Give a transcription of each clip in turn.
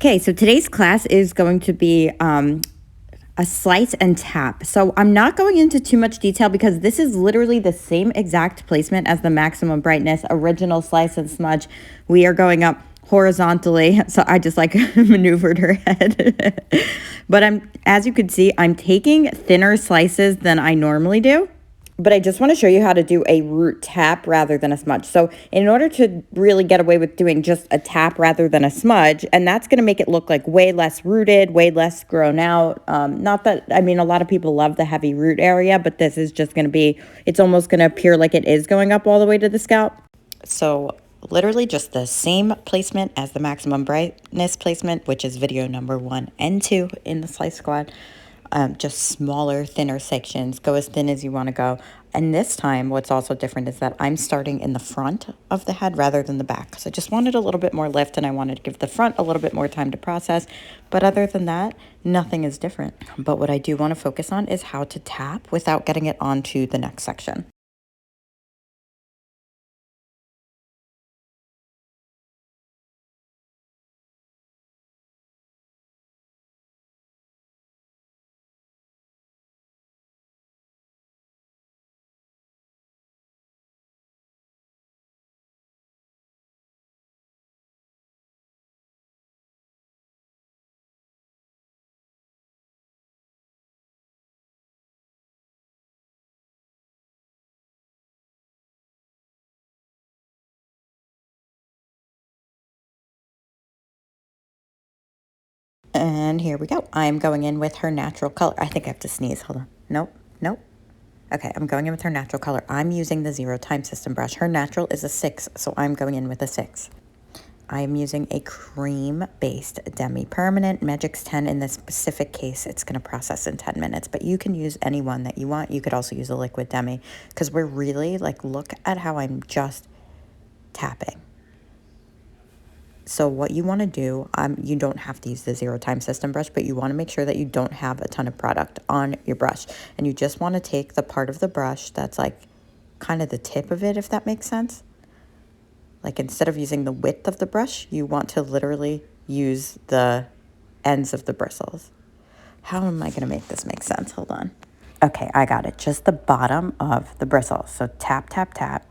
Okay, so today's class is going to be a slice and tap. So I'm not going into too much detail because this is literally the same exact placement as the maximum brightness original slice and smudge. We are going up horizontally, so I just like maneuvered her head. But as you can see, I'm taking thinner slices than I normally do. But I just want to show you how to do a root tap rather than a smudge. So in order to really get away with doing just a tap rather than a smudge, and that's going to make it look like way less rooted, way less grown out. Not that, I mean, a lot of people love the heavy root area, but this is just going to be, it's almost going to appear like it is going up all the way to the scalp. So literally just the same placement as the maximum brightness placement, which is video number 1 and 2 in the Slice Squad. Just smaller, thinner sections. Go as thin as you want to go. And this time, what's also different is that I'm starting in the front of the head rather than the back. So I just wanted a little bit more lift, and I wanted to give the front a little bit more time to process. But other than that, nothing is different. But what I do want to focus on is how to tap without getting it onto the next section. And here we go. I'm going in with her natural color. I think I have to sneeze. Hold on. Nope. Nope. Okay, I'm going in with her natural color. I'm using the 0 time system brush. Her natural is a 6, so I'm going in with a 6. I am using a cream-based Demi Permanent Magix 10. In this specific case, it's going to process in 10 minutes, but you can use any one that you want. You could also use a liquid Demi because we're really, like, look at how I'm just tapping. So what you want to do, you don't have to use the 0 time system brush, but you want to make sure that you don't have a ton of product on your brush. And you just want to take the part of the brush that's like kind of the tip of it, if that makes sense. Like instead of using the width of the brush, you want to literally use the ends of the bristles. How am I going to make this make sense? Hold on. Okay, I got it. Just the bottom of the bristles. So tap, tap, tap.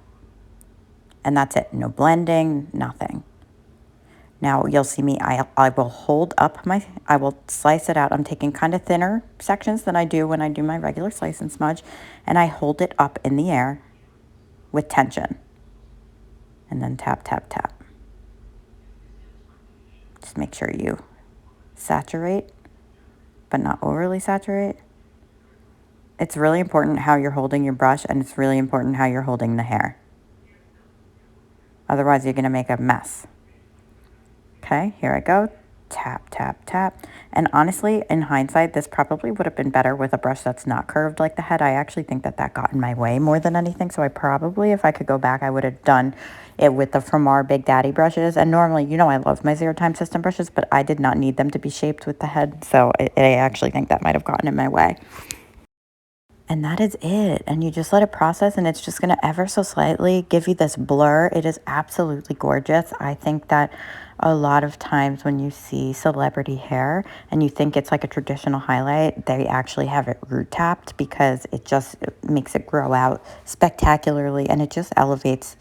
And that's it. No blending, nothing. Now you'll see me, I will hold up I will slice it out. I'm taking kind of thinner sections than I do when I do my regular slice and smudge. And I hold it up in the air with tension. And then tap, tap, tap. Just make sure you saturate, but not overly saturate. It's really important how you're holding your brush, and it's really important how you're holding the hair. Otherwise, you're going to make a mess. Okay, here I go. Tap, tap, tap. And honestly, in hindsight, this probably would have been better with a brush that's not curved like the head. I actually think that that got in my way more than anything. So I probably, if I could go back, I would have done it with the From Our Big Daddy brushes. And normally, you know, I love my 0 time system brushes, but I did not need them to be shaped with the head. So I actually think that might have gotten in my way. And that is it. And you just let it process, and it's just going to ever so slightly give you this blur. It is absolutely gorgeous. I think that a lot of times when you see celebrity hair and you think it's like a traditional highlight, they actually have it root tapped because it just makes it grow out spectacularly, and it just elevates.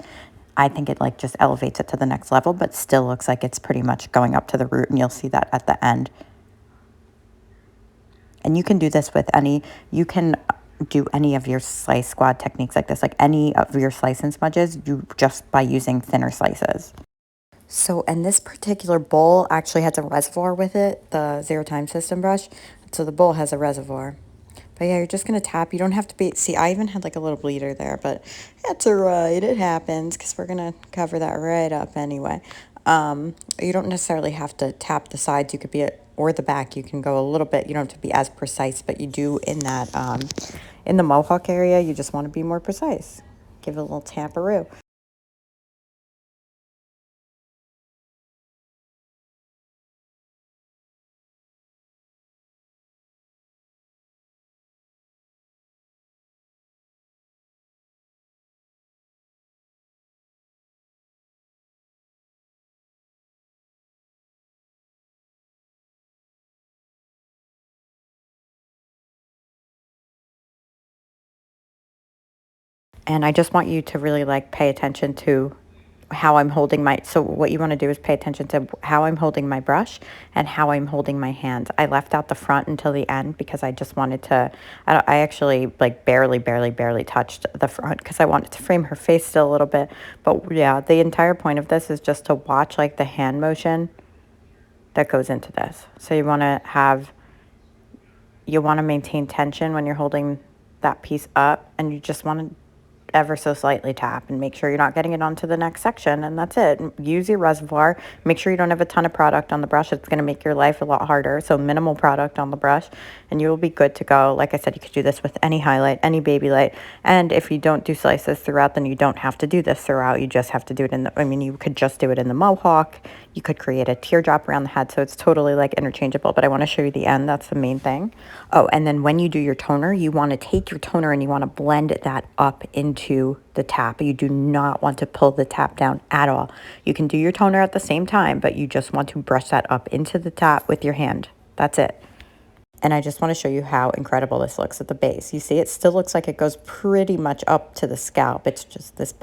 I think it like just elevates it to the next level, but still looks like it's pretty much going up to the root, and you'll see that at the end. And you can do this with you can do any of your slice squad techniques like this, like any of your slice and smudges, just by using thinner slices. So, and this particular bowl actually has a reservoir with it, the 0 time system brush. So the bowl has a reservoir. But yeah, you're just going to tap. You don't have to be, see, I even had like a little bleeder there, but that's all right. It happens because we're going to cover that right up anyway. You don't necessarily have to tap the sides. You could be or the back. You can go a little bit. You don't have to be as precise, but you do in that, in the mohawk area, you just want to be more precise. Give it a little tamperoo. And I just want you to really like pay attention to how I'm holding my, so what you want to do is pay attention to how I'm holding my brush and how I'm holding my hand. I left out the front until the end because I just wanted to, I actually like barely touched the front because I wanted to frame her face still a little bit. But yeah, the entire point of this is just to watch like the hand motion that goes into this. So you want to maintain tension when you're holding that piece up, and you just want to ever so slightly tap and make sure you're not getting it onto the next section, and that's it. Use your reservoir. Make sure you don't have a ton of product on the brush. It's going to make your life a lot harder. So minimal product on the brush and you will be good to go. Like I said, you could do this with any highlight, any baby light. And if you don't do slices throughout, then you don't have to do this throughout. You just have to do it in the, I mean, you could just do it in the mohawk. You could create a teardrop around the head. So it's totally like interchangeable, but I want to show you the end. That's the main thing. Oh, and then when you do your toner, you want to take your toner and you want to blend that up into the tap. You do not want to pull the tap down at all. You can do your toner at the same time, but you just want to brush that up into the tap with your hand. That's it. And I just want to show you how incredible this looks at the base. You see, it still looks like it goes pretty much up to the scalp. It's just this